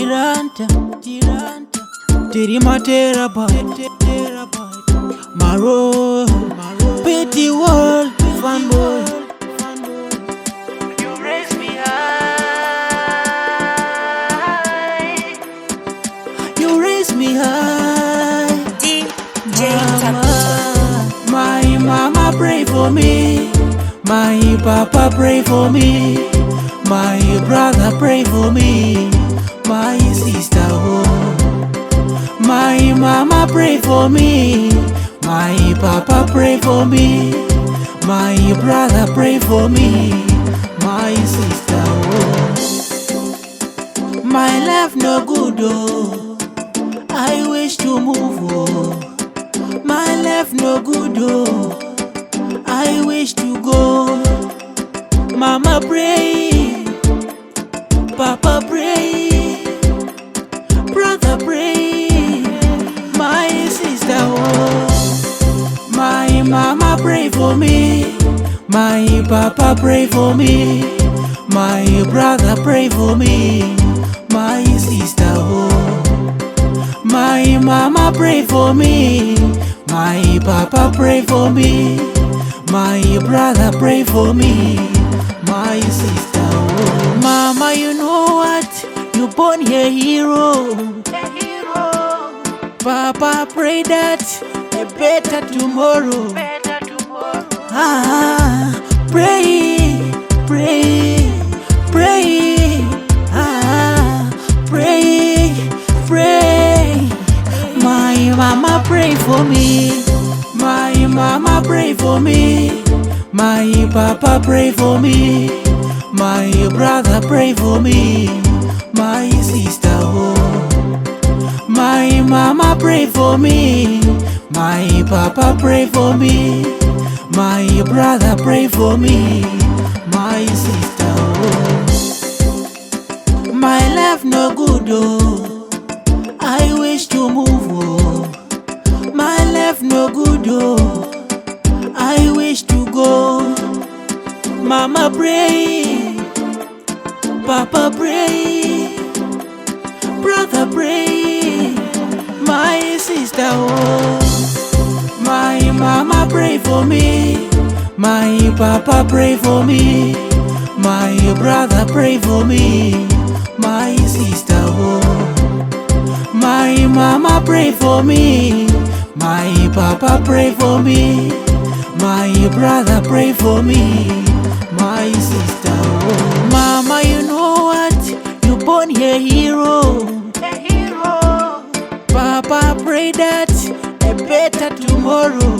tiranta, tirima terabyte, Maroobha, pity world, fanboy. You raise me high. You raise me high. DJ My mama pray for me, my papa pray for me, my brother pray for me, my sister oh. My mama pray for me, my papa pray for me, my brother pray for me, my sister oh. My life no good oh, I wish to move oh. My life no good oh, I wish to go. Mama pray, Papa pray, brother pray, my sister oh. My mama pray for me, my papa pray for me, my brother pray for me, my sister oh. My mama pray for me, my papa pray for me, my brother pray for me, my sister oh. Mama, you know what? You born here hero. Papa pray that a better tomorrow. Ah, pray, pray, pray. Ah, pray, pray. My mama pray for me, my mama pray for me, my papa pray for me, my brother pray for me, my sister oh. My mama pray for me, my papa pray for me, my brother pray for me, my sister oh. My life no good oh, I wish to move oh. My life no good oh, I wish to go. Mama pray, Papa pray, brother pray, my sister oh. My mama pray for me, my papa pray for me, my brother pray for me, my sister oh. My mama pray for me, my papa pray for me, my brother pray for me, my sister oh. Mama, you know what? You born here hero. Papa pray that a better tomorrow.